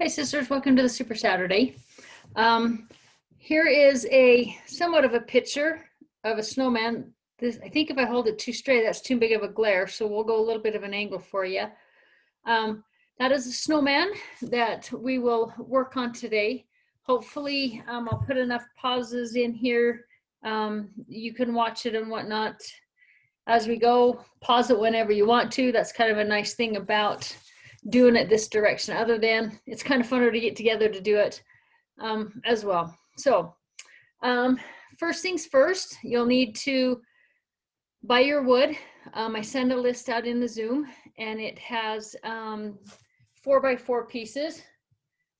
Hi sisters, welcome to the Super Saturday. Here is a somewhat of a picture of a snowman. I think if I hold it too straight, that's too big of a glare, so we'll go a little bit of an angle for you. That is a snowman that we will work on today. Hopefully, I'll put enough pauses in here. You can watch it and whatnot as we go. Pause it whenever you want to. That's kind of a nice thing about doing it this direction, other than it's kind of funner to get together to do it as well. So first things first, you'll need to buy your wood. I send a list out in the Zoom, and it has 4x4 pieces.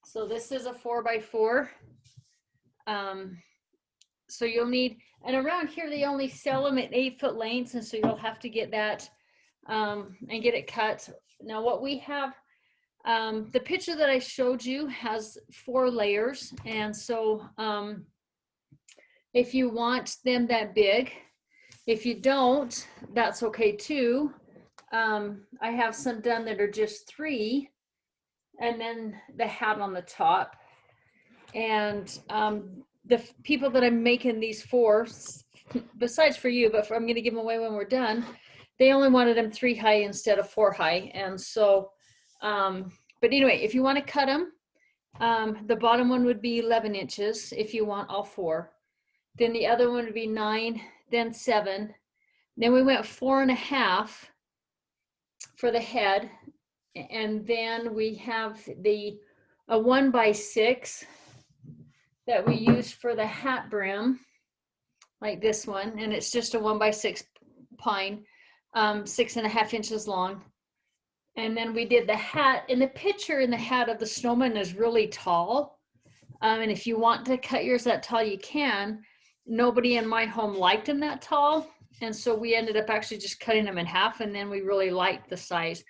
So this is a 4x4. So you'll need, and around here they only sell them at 8-foot lengths, and so you'll have to get that and get it cut. Now what we have, the picture that I showed you has 4 layers, and so if you want them that big, if you don't, that's okay too. I have some done that are just 3, and then the hat on the top. And the people that I'm making these for, besides for you, but I'm going to give them away when we're done, they only wanted them 3 high instead of 4 high. And so, but anyway, if you want to cut them, the bottom one would be 11 inches if you want all 4. Then the other one would be 9, then 7. Then we went 4.5 for the head. And then we have a 1x6 that we use for the hat brim, like this one. And it's just a 1x6 pine, 6.5 inches long. And then we did the hat, and the picture in the hat of the snowman is really tall. And if you want to cut yours that tall, you can. Nobody in my home liked them that tall. And so we ended up actually just cutting them in half, and then we really liked the size.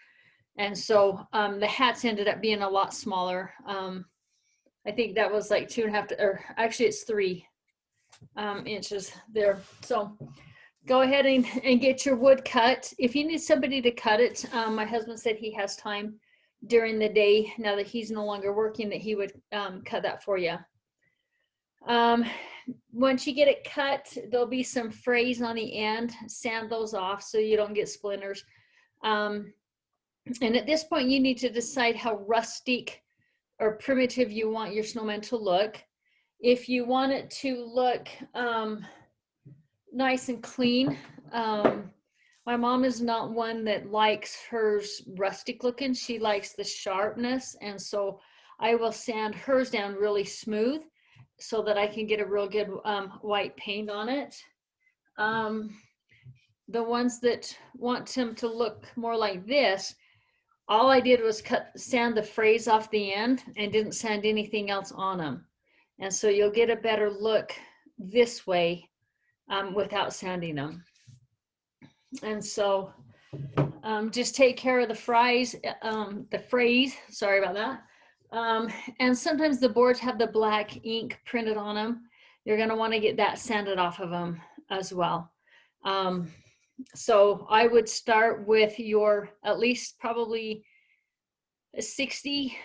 And so the hats ended up being a lot smaller. I think that was like 2.5, or actually it's 3 inches there. So go ahead and get your wood cut. If you need somebody to cut it, my husband said he has time during the day, now that he's no longer working, that he would cut that for you. Once you get it cut, there'll be some frays on the end. Sand those off so you don't get splinters. And at this point, you need to decide how rustic or primitive you want your snowman to look. If you want it to look nice and clean, my mom is not one that likes hers rustic looking. She likes the sharpness, and so I will sand hers down really smooth so that I can get a real good white paint on it. The ones that want them to look more like this, all I did was sand the frays off the end and didn't sand anything else on them. And so you'll get a better look this way without sanding them. And so just take care of the frays, sorry about that. And sometimes the boards have the black ink printed on them. You're going to want to get that sanded off of them as well. So I would start with your at least probably 60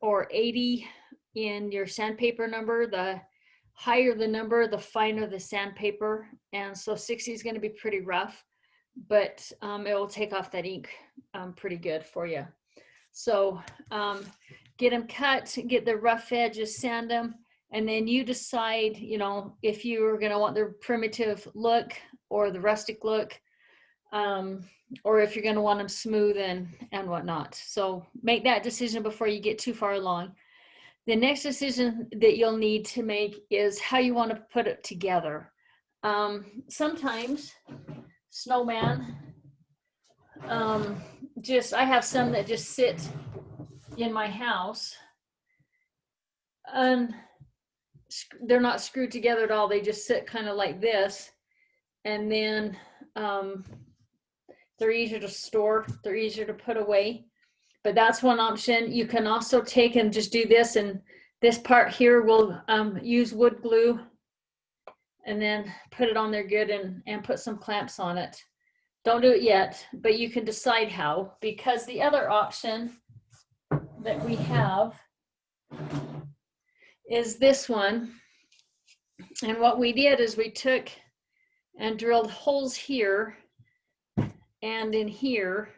or 80 in your sandpaper number. The higher the number, the finer the sandpaper. And so 60 is going to be pretty rough, but it will take off that ink pretty good for you. So get them cut, get the rough edges, sand them, and then you decide, if you're going to want the primitive look or the rustic look, or if you're going to want them smooth and whatnot. So make that decision before you get too far along. The next decision that you'll need to make is how you want to put it together. Sometimes snowman, I have some that just sit in my house, and they're not screwed together at all. They just sit kind of like this, and then they're easier to store, they're easier to put away. But that's one option. You can also take and just do this, and this part here will use wood glue and then put it on there good and put some clamps on it. Don't do it yet, but you can decide how, because the other option that we have is this one. And what we did is we took and drilled holes here and in here.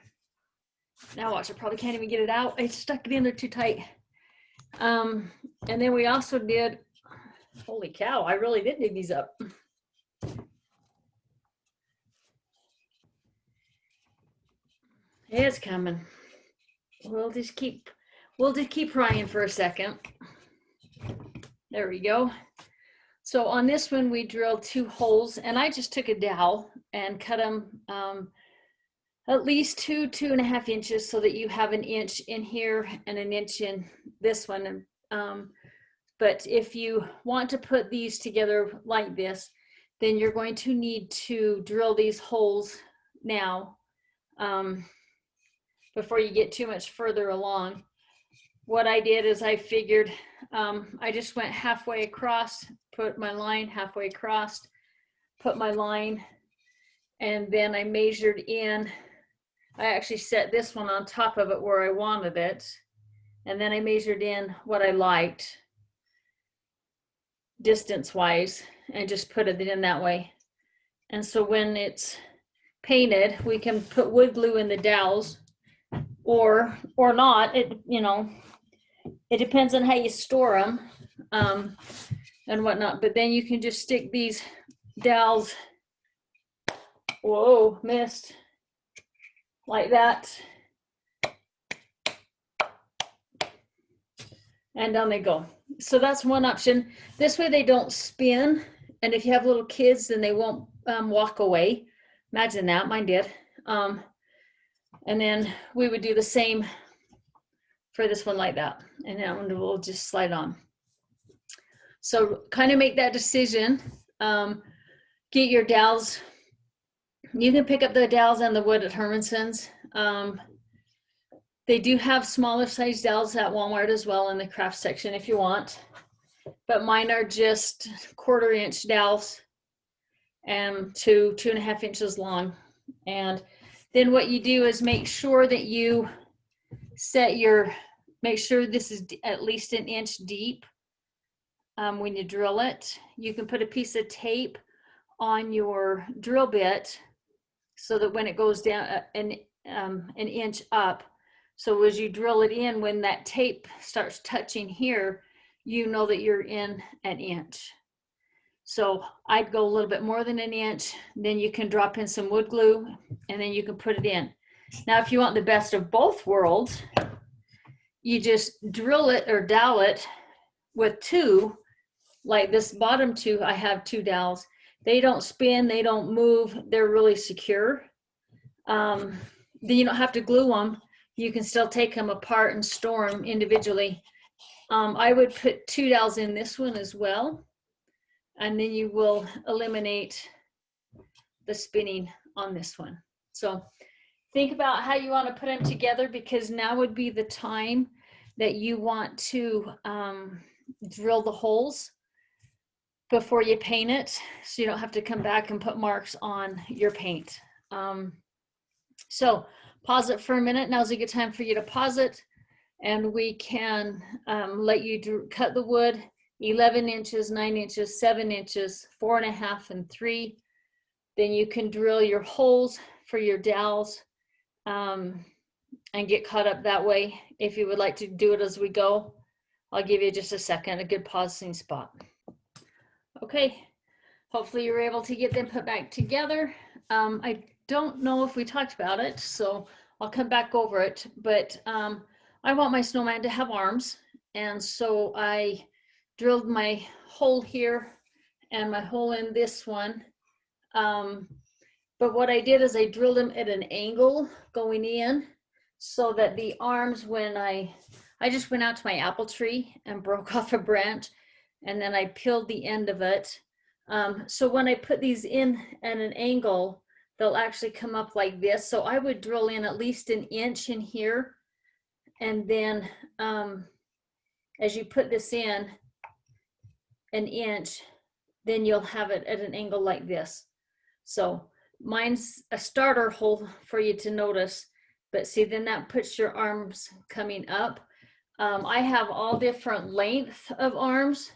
Now watch, I probably can't even get it out. I stuck it in there too tight. And then we also did, holy cow, I really did dig these up. It's coming. We'll just keep trying for a second. There we go. So on this one, we drilled 2 holes, and I just took a dowel and cut them at least 2.5 inches, so that you have an inch in here and an inch in this one. But if you want to put these together like this, then you're going to need to drill these holes now before you get too much further along. What I did is I figured I just went halfway across, put my line halfway across, put my line, and then I measured in. I actually set this one on top of it where I wanted it, and then I measured in what I liked distance wise and just put it in that way. And so when it's painted, we can put wood glue in the dowels or not. It, you know, it depends on how you store them and whatnot. But then you can just stick these dowels, whoa, missed, like that. And down they go. So that's one option. This way they don't spin. And if you have little kids, then they won't walk away. Imagine that, mine did. And then we would do the same for this one like that. And that one will just slide on. So kind of make that decision. Get your dowels. You can pick up the dowels and the wood at Hermanson's. They do have smaller size dowels at Walmart as well in the craft section if you want. But mine are just 1/4 inch dowels and 2.5 inches long. And then what you do is make sure that you make sure this is at least an inch deep when you drill it. You can put a piece of tape on your drill bit so that when it goes down an inch up, so as you drill it in, when that tape starts touching here, you know that you're in an inch. So I'd go a little bit more than an inch, then you can drop in some wood glue and then you can put it in. Now, if you want the best of both worlds, you just drill it or dowel it with 2, like this bottom 2, I have 2 dowels. They don't spin, they don't move, they're really secure. Then you don't have to glue them. You can still take them apart and store them individually. I would put 2 dowels in this one as well. And then you will eliminate the spinning on this one. So think about how you want to put them together, because now would be the time that you want to drill the holes before you paint it, so you don't have to come back and put marks on your paint. So pause it for a minute. Now's a good time for you to pause it, and we can let you cut the wood 11 inches, 9 inches, 7 inches, 4.5, and 3. Then you can drill your holes for your dowels and get caught up that way. If you would like to do it as we go, I'll give you just a second, a good pausing spot. Okay, hopefully you were able to get them put back together. I don't know if we talked about it, so I'll come back over it, but I want my snowman to have arms, and so I drilled my hole here and my hole in this one. But what I did is I drilled them at an angle going in, so that the arms, when I just went out to my apple tree and broke off a branch, and then I peeled the end of it. So when I put these in at an angle, they'll actually come up like this. So I would drill in at least an inch in here. And then as you put this in an inch, then you'll have it at an angle like this. So mine's a starter hole for you to notice, but see, then that puts your arms coming up. I have all different length of arms,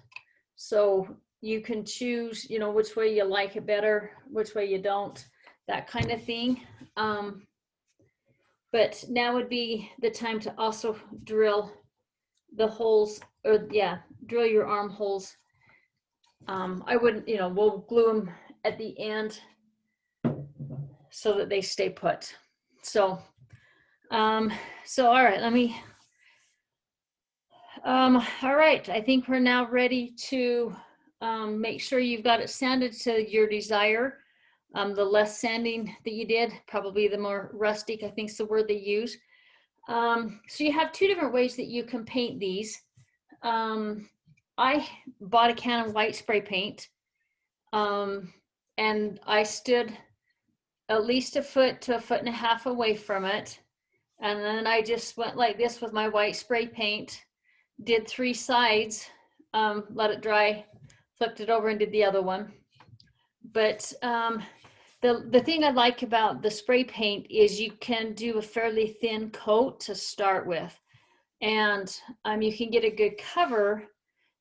so you can choose, you know, which way you like it better, which way you don't, that kind of thing. But now would be the time to also drill the holes, or yeah, drill your arm holes. I wouldn't, you know, we'll glue them at the end so that they stay put. So, all right, let me, all right, I think we're now ready to make sure you've got it sanded to your desire. The less sanding that you did, probably the more rustic, I think is the word they use. So you have two different ways that you can paint these. I bought a can of white spray paint, and I stood at least a foot to a foot and a half away from it. And then I just went like this with my white spray paint, did 3 sides, let it dry, flipped it over and did the other one. But the thing I like about the spray paint is you can do a fairly thin coat to start with. And you can get a good cover,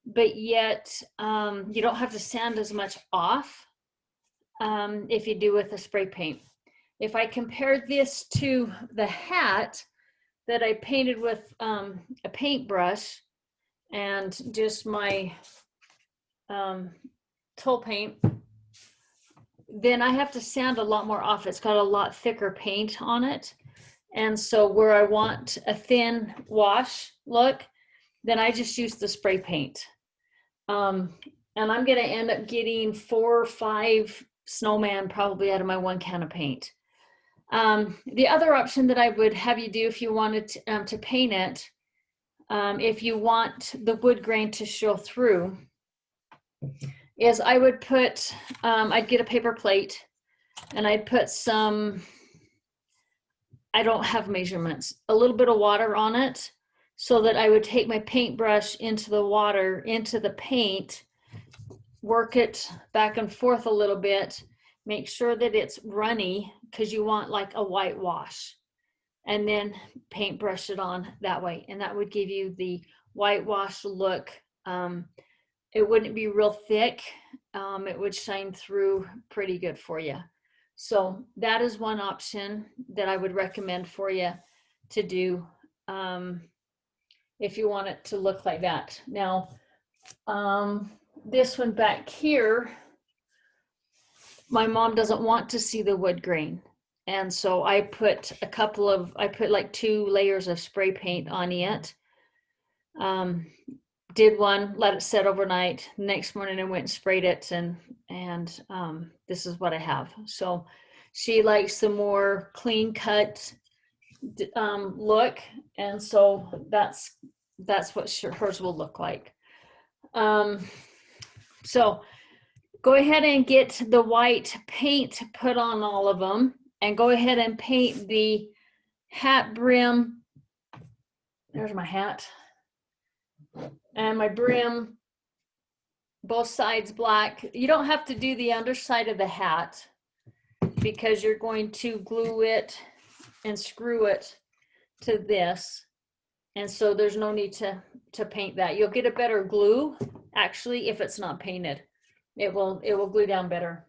but yet you don't have to sand as much off if you do with a spray paint. If I compare this to the hat that I painted with a paintbrush and just my tool paint, then I have to sand a lot more off. It's got a lot thicker paint on it. And so where I want a thin wash look, then I just use the spray paint. And I'm going to end up getting 4 or 5 snowman probably out of my 1 can of paint. The other option that I would have you do if you wanted to paint it, if you want the wood grain to show through, is I would put, I'd get a paper plate and I'd put some, I don't have measurements, a little bit of water on it, so that I would take my paintbrush into the water, into the paint, work it back and forth a little bit, make sure that it's runny, because you want like a white wash, and then paintbrush it on that way. And that would give you the whitewash look. It wouldn't be real thick. It would shine through pretty good for you. So that is one option that I would recommend for you to do if you want it to look like that. Now, this one back here, my mom doesn't want to see the wood grain. And so I put like 2 layers of spray paint on it. Did one, let it set overnight. Next morning I went and sprayed it, and this is what I have. So she likes the more clean cut look, and so that's what hers will look like. So go ahead and get the white paint put on all of them, and go ahead and paint the hat brim. There's my hat. And my brim, both sides black. You don't have to do the underside of the hat because you're going to glue it and screw it to this. And so there's no need to paint that. You'll get a better glue actually if it's not painted. It will glue down better.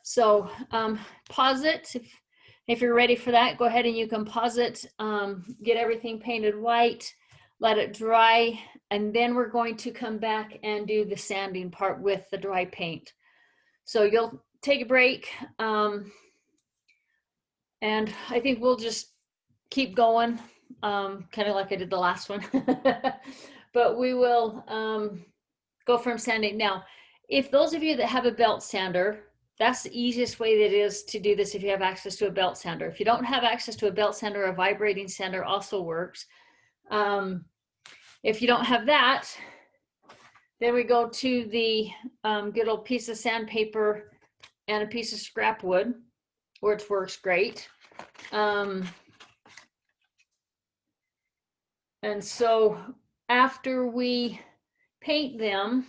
So pause it. If you're ready for that, go ahead and you can pause it, get everything painted white, let it dry, and then we're going to come back and do the sanding part with the dry paint. So you'll take a break, and I think we'll just keep going, kind of like I did the last one. But we will go from sanding. Now, if those of you that have a belt sander, that's the easiest way that is to do this if you have access to a belt sander. If you don't have access to a belt sander, a vibrating sander also works. If you don't have that, then we go to the good old piece of sandpaper and a piece of scrap wood, which works great. And so after we paint them,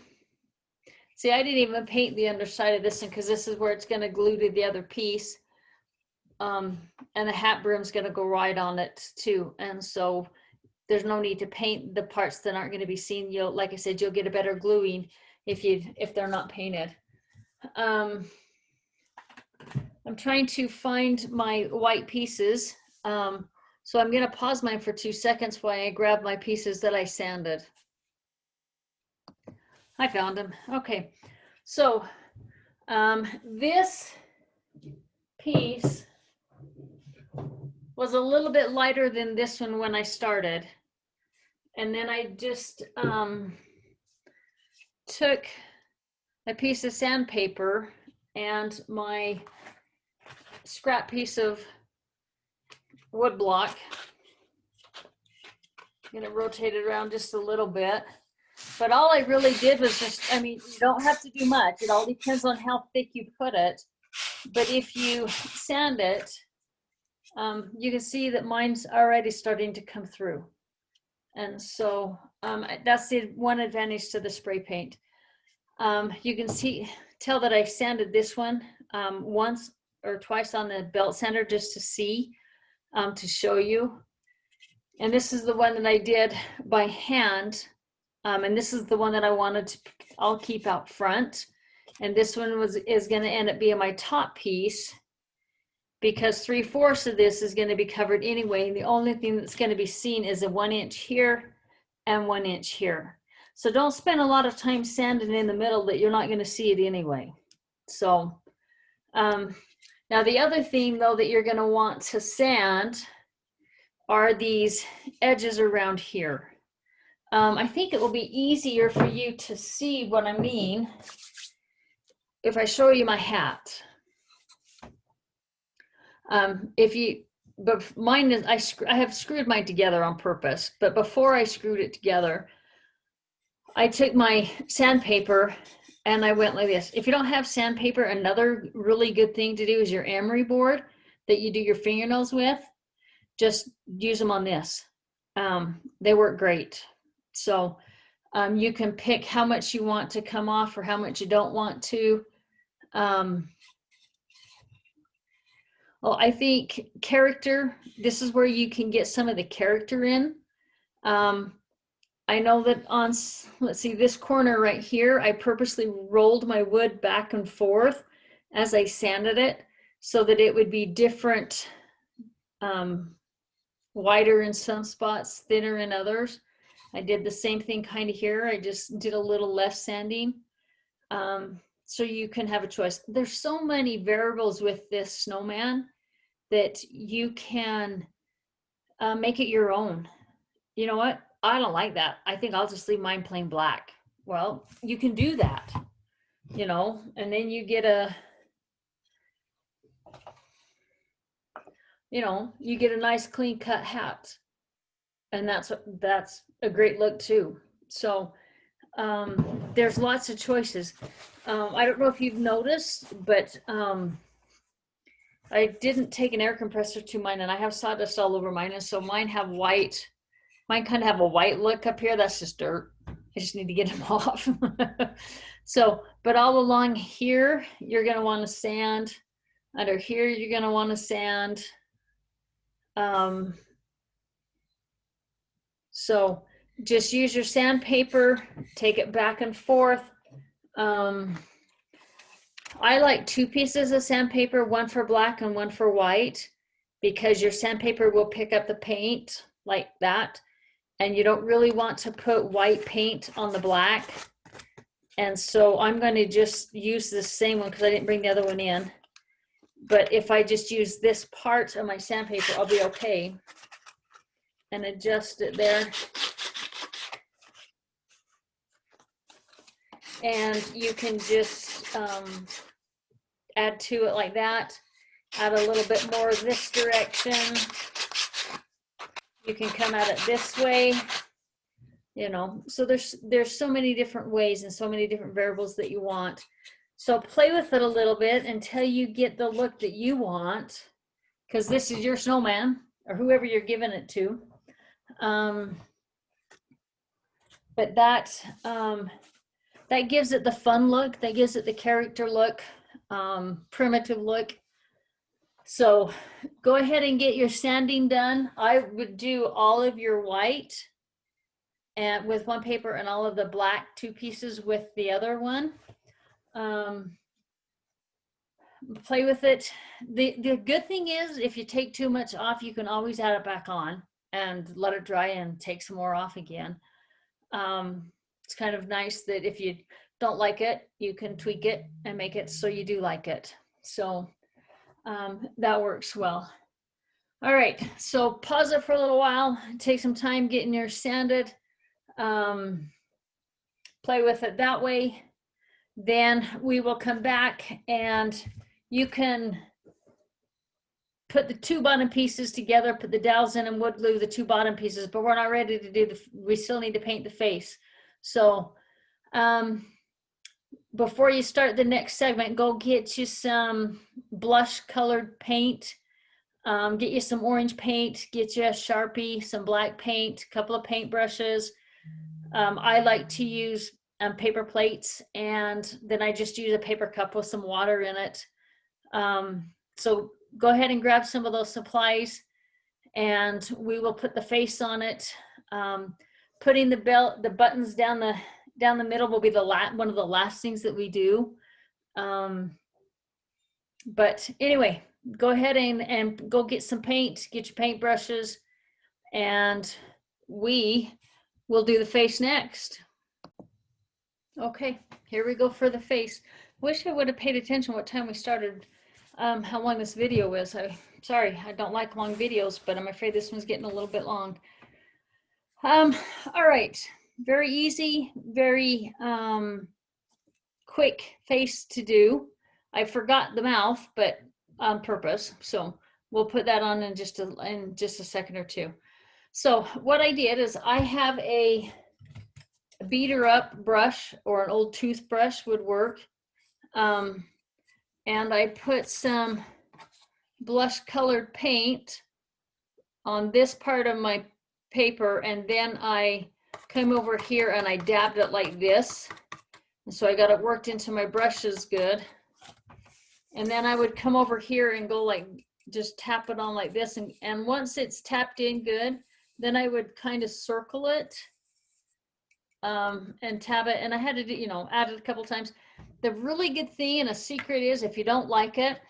see, I didn't even paint the underside of this one because this is where it's going to glue to the other piece. And the hat brim's going to go right on it too. And so there's no need to paint the parts that aren't going to be seen. You'll, like I said, you'll get a better gluing if they're not painted. I'm trying to find my white pieces. So I'm going to pause mine for 2 seconds while I grab my pieces that I sanded. I found them. Okay. So this piece was a little bit lighter than this one when I started. And then I just took a piece of sandpaper and my scrap piece of wood block. I'm gonna rotate it around just a little bit. But all I really did was just, I mean, you don't have to do much. It all depends on how thick you put it. But if you sand it, you can see that mine's already starting to come through. And so that's the one advantage to the spray paint. You can tell that I sanded this one once or twice on the belt sander just to see, to show you. And this is the one that I did by hand. And this is the one that I wanted to, I'll keep out front. And this one is going to end up being my top piece, because 3/4 of this is going to be covered anyway. And the only thing that's going to be seen is a 1 inch here and 1 inch here. So don't spend a lot of time sanding in the middle that you're not going to see it anyway. So now the other thing though that you're going to want to sand are these edges around here. I think it will be easier for you to see what I mean if I show you my hat. But mine is, I have screwed mine together on purpose, but before I screwed it together, I took my sandpaper and I went like this. If you don't have sandpaper, another really good thing to do is your emery board that you do your fingernails with. Just use them on this. They work great. So you can pick how much you want to come off or how much you don't want to. Well, I think character, this is where you can get some of the character in. I know that on, let's see, this corner right here, I purposely rolled my wood back and forth as I sanded it so that it would be different, wider in some spots, thinner in others. I did the same thing kind of here. I just did a little less sanding. So you can have a choice. There's so many variables with this snowman that you can make it your own. You know what? I don't like that. I think I'll just leave mine plain black. Well, you can do that, you know, and then you get a, you know, you get a nice clean cut hat. And that's a great look too. So there's lots of choices. I don't know if you've noticed, but I didn't take an air compressor to mine, and I have sawdust all over mine, and so mine have white. Mine kind of have a white look up here. That's just dirt. I just need to get them off. So, but all along here, you're going to want to sand. Under here, you're going to want to sand. So just use your sandpaper, take it back and forth. I like 2 pieces of sandpaper, one for black and one for white, because your sandpaper will pick up the paint like that. And you don't really want to put white paint on the black. And so I'm going to just use the same one because I didn't bring the other one in. But if I just use this part of my sandpaper, I'll be okay. And adjust it there. And you can just add to it like that. Add a little bit more this direction. You can come at it this way, you know. So there's so many different ways and so many different variables that you want. So play with it a little bit until you get the look that you want, because this is your snowman or whoever you're giving it to. But that gives it the fun look, that gives it the character look, primitive look. So go ahead and get your sanding done. I would do all of your white and with one paper and all of the black 2 pieces with the other one. Play with it. The good thing is if you take too much off, you can always add it back on and let it dry and take some more off again. It's kind of nice that if you don't like it, you can tweak it and make it so you do like it. So that works well. All right, so pause it for a little while, take some time getting yours sanded, play with it that way. Then we will come back and you can put the 2 bottom pieces together, put the dowels in and wood glue the 2 bottom pieces, but we're not ready to do we still need to paint the face. So before you start the next segment, go get you some blush colored paint. Get you some orange paint, get you a Sharpie, some black paint, a couple of paint brushes. I like to use paper plates, and then I just use a paper cup with some water in it. So go ahead and grab some of those supplies, and we will put the face on it. Putting the buttons down the middle will be one of the last things that we do. But anyway, go ahead and go get some paint, get your paint brushes, and we will do the face next. Okay, here we go for the face. Wish I would have paid attention what time we started, how long this video is. Sorry, I don't like long videos, but I'm afraid this one's getting a little bit long. All right, very easy, very quick face to do. I forgot the mouth, but on purpose. So we'll put that on in just a second or two. So what I did is I have a beater up brush, or an old toothbrush would work. And I put some blush colored paint on this part of my paper, and then I came over here and I dabbed it like this. And so I got it worked into my brushes good. And then I would come over here and go like, just tap it on like this. And once it's tapped in good, then I would kind of circle it and tab it. And I had to do, add it a couple times. The really good thing and a secret is if you don't like it,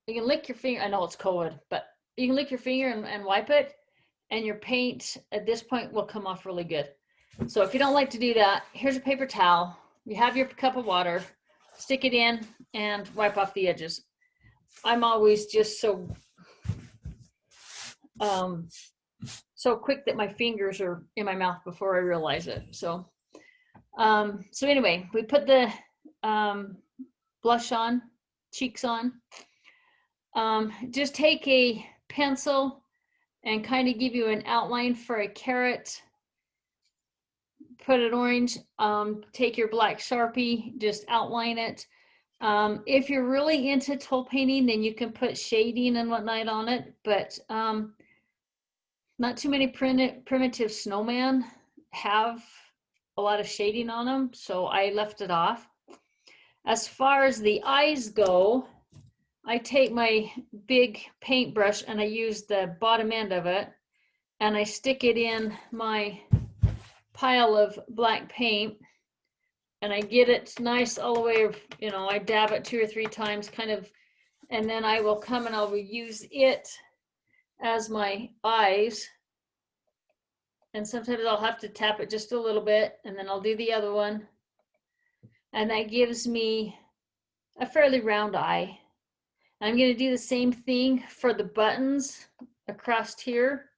you can lick your finger. I know it's cold, but you can lick your finger and wipe it, and your paint at this point will come off really good. So if you don't like to do that, here's a paper towel. You have your cup of water, stick it in and wipe off the edges. I'm always just so quick that my fingers are in my mouth before I realize it. So anyway, we put the blush on, cheeks on. Just take a pencil and kind of give you an outline for a carrot. Put it orange. Take your black Sharpie, just outline it. If you're really into tool painting, then you can put shading and whatnot on it, but not too many primitive snowman have a lot of shading on them, so I left it off. As far as the eyes go, I take my big paintbrush and I use the bottom end of it and I stick it in my pile of black paint and I get it nice all the way, I dab it 2 or 3 times kind of, and then I will come and I will use it as my eyes. And sometimes I'll have to tap it just a little bit and then I'll do the other one. And that gives me a fairly round eye. I'm going to do the same thing for the buttons across here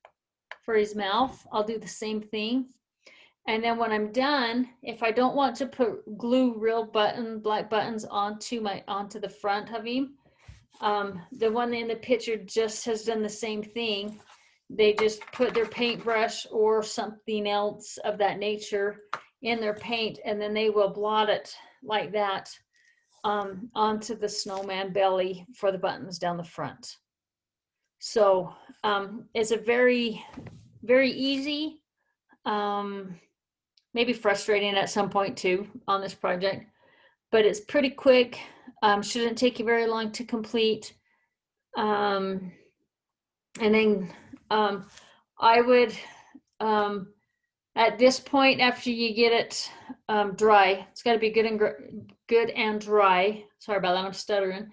for his mouth. I'll do the same thing. And then when I'm done, if I don't want to glue real black buttons onto the front of him, the one in the picture just has done the same thing. They just put their paintbrush or something else of that nature in their paint, and then they will blot it like that onto the snowman belly for the buttons down the front. So it's a very, very easy, maybe frustrating at some point too on this project, but it's pretty quick. Shouldn't take you very long to complete. And then I would, at this point, after you get it dry, it's got to be good and dry. Sorry about that, I'm stuttering.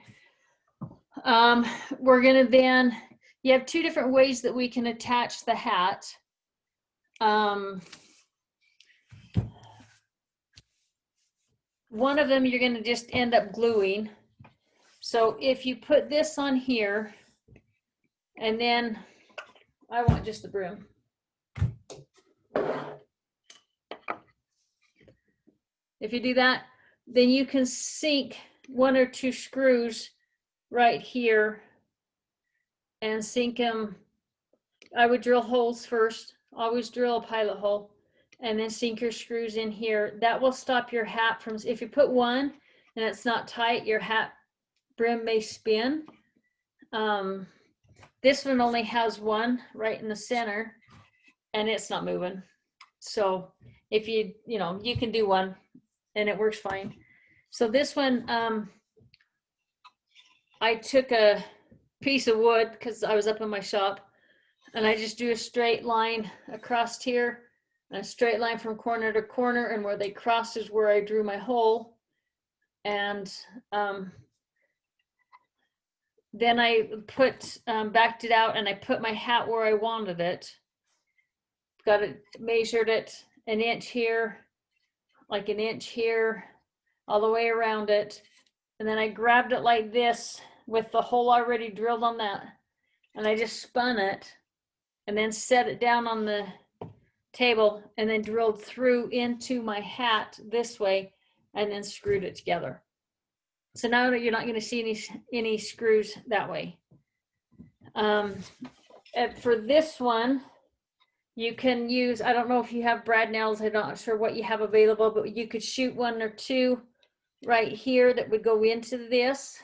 We're gonna then, you have two different ways that we can attach the hat. One of them you're gonna just end up gluing. So if you put this on here, and then I want just the brim. If you do that, then you can sink one or two screws right here and sink them. I would drill holes first, always drill a pilot hole, and then sink your screws in here. That will stop your hat from, if you put one and it's not tight, your hat brim may spin. This one only has one right in the center and it's not moving. So if you can do one and it works fine. So this one, I took a piece of wood because I was up in my shop, and I just drew a straight line across here, and a straight line from corner to corner, and where they crossed is where I drew my hole. And then I backed it out, and I put my hat where I wanted it. Got it, measured it an inch here, like an inch here, all the way around it. And then I grabbed it like this with the hole already drilled on that, and I just spun it and then set it down on the table and then drilled through into my hat this way and then screwed it together. So now you're not going to see any screws that way. For this one, you can use, I don't know if you have brad nails, I'm not sure what you have available, but you could shoot one or two right here that would go into this.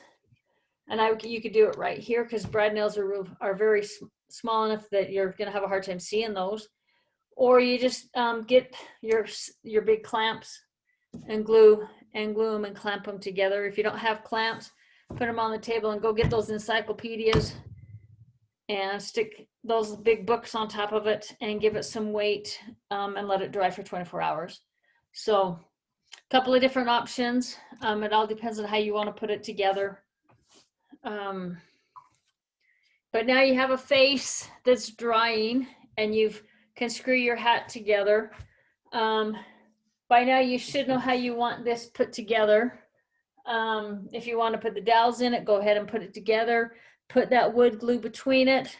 And you could do it right here because brad nails are very small enough that you're going to have a hard time seeing those. Or you just get your big clamps and glue them and clamp them together. If you don't have clamps, put them on the table and go get those encyclopedias and stick those big books on top of it and give it some weight and let it dry for 24 hours. So a couple of different options. It all depends on how you want to put it together. But now you have a face that's drying and you can screw your hat together. By now you should know how you want this put together. If you want to put the dowels in it, go ahead and put it together. Put that wood glue between it.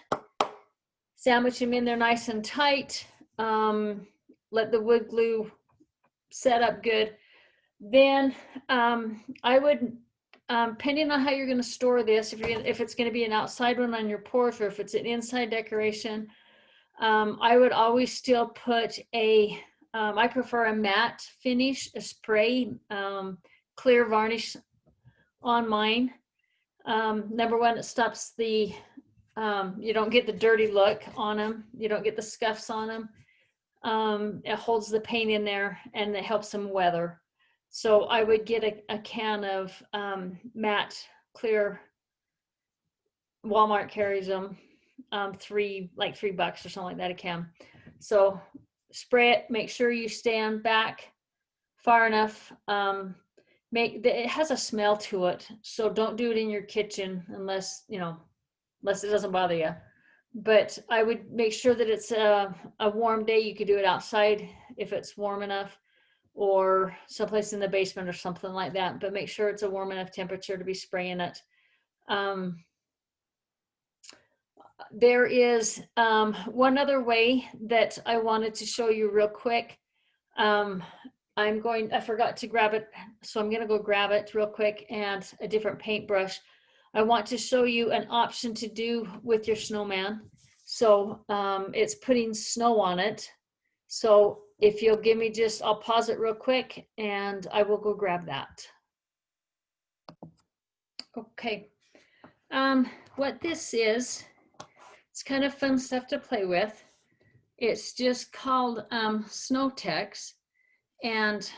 Sandwich them in there nice and tight. Let the wood glue set up good. Then I would, depending on how you're going to store this, if it's going to be an outside one on your porch or if it's an inside decoration, I would always still put I prefer a matte finish, a spray clear varnish on mine. Number one, it stops you don't get the dirty look on them. You don't get the scuffs on them. It holds the paint in there and it helps them weather. So I would get a can of matte clear. Walmart carries them, $3 or something like that a can. So spray it, make sure you stand back far enough. It has a smell to it, so don't do it in your kitchen unless it doesn't bother you. But I would make sure that it's a warm day. You could do it outside if it's warm enough, or someplace in the basement or something like that, but make sure it's a warm enough temperature to be spraying it. There is one other way that I wanted to show you real quick. I forgot to grab it, so I'm gonna go grab it real quick, and a different paintbrush. I want to show you an option to do with your snowman. So it's putting snow on it. So if you'll give me I'll pause it real quick and I will go grab that. Okay, what this is, it's kind of fun stuff to play with. It's just called Snow Tex, and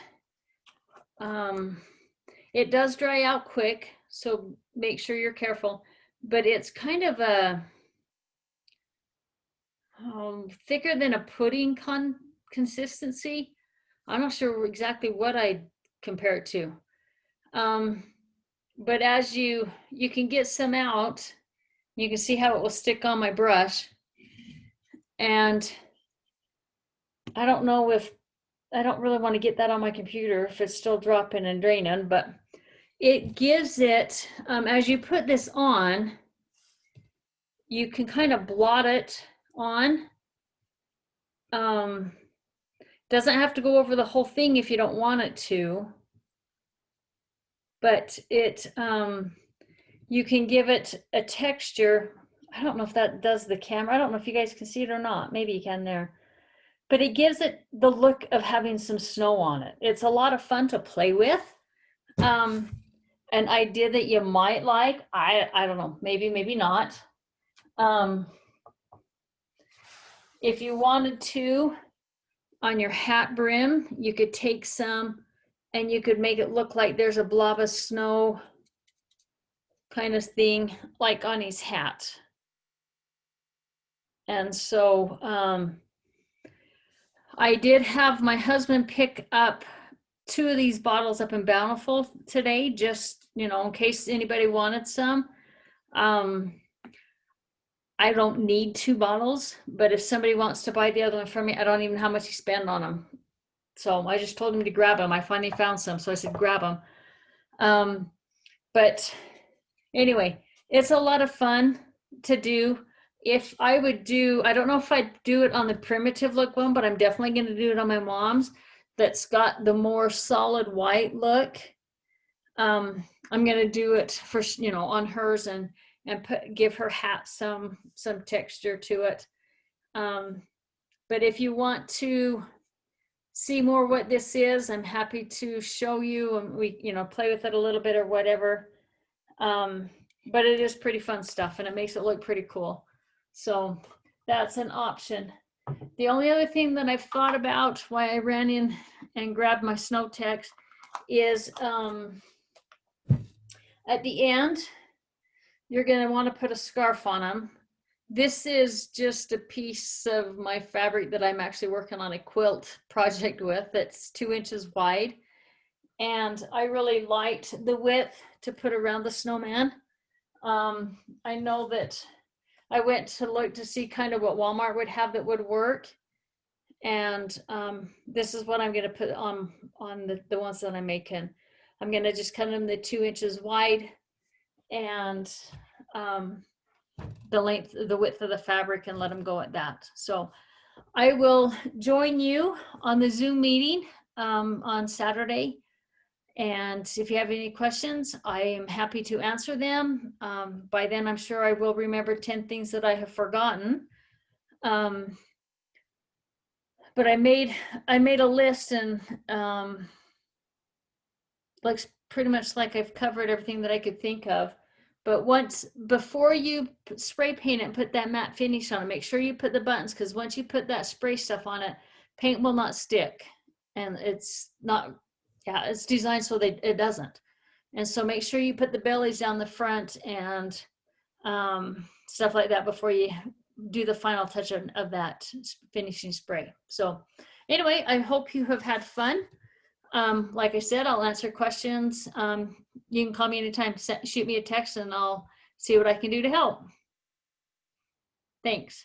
it does dry out quick, so make sure you're careful. but it's kind of a thicker than a pudding consistency. I'm not sure exactly what I compare it to. But as you can get some out, you can see how it will stick on my brush. And I don't know if, I don't really want to get that on my computer if it's still dropping and draining, but it gives it, as you put this on, you can kind of blot it on. Doesn't have to go over the whole thing if you don't want it to, but it, you can give it a texture. I don't know if that does the camera. I don't know if you guys can see it or not. Maybe you can there. But it gives it the look of having some snow on it. It's a lot of fun to play with. An idea that you might like, I don't know, maybe not. If you wanted to, on your hat brim, you could take some and you could make it look like there's a blob of snow kind of thing, like on his hat. And so I did have my husband pick up 2 of these bottles up in Bountiful today, just, in case anybody wanted some. I don't need 2 bottles, but if somebody wants to buy the other one from me, I don't even know how much he spent on them. So I just told him to grab them. I finally found some, so I said, grab them. But anyway, it's a lot of fun to do. If I would do, I don't know if I'd do it on the primitive look one, but I'm definitely going to do it on my mom's that's got the more solid white look. I'm going to do it for, on hers and give her hat some texture to it. But if you want to see more what this is, I'm happy to show you, and we, play with it a little bit or whatever. But it is pretty fun stuff and it makes it look pretty cool. So that's an option. The only other thing that I've thought about why I ran in and grabbed my snow text is at the end, you're going to want to put a scarf on them. This is just a piece of my fabric that I'm actually working on a quilt project with that's 2 inches wide. And I really liked the width to put around the snowman. I know that I went to look to see kind of what Walmart would have that would work. And this is what I'm going to put on the ones that I'm making. I'm going to just cut them the 2 inches wide and the width of the fabric and let them go at that. So I will join you on the Zoom meeting on Saturday. And if you have any questions, I am happy to answer them. By then, I'm sure I will remember 10 things that I have forgotten. But I made a list, and looks pretty much like I've covered everything that I could think of. But before you spray paint it and put that matte finish on it, make sure you put the buttons, because once you put that spray stuff on it, paint will not stick. And it's not, it's designed so that it doesn't. And so make sure you put the bellies down the front and stuff like that before you do the final touch of that finishing spray. So anyway, I hope you have had fun. Like I said, I'll answer questions. You can call me anytime, shoot me a text, and I'll see what I can do to help. Thanks.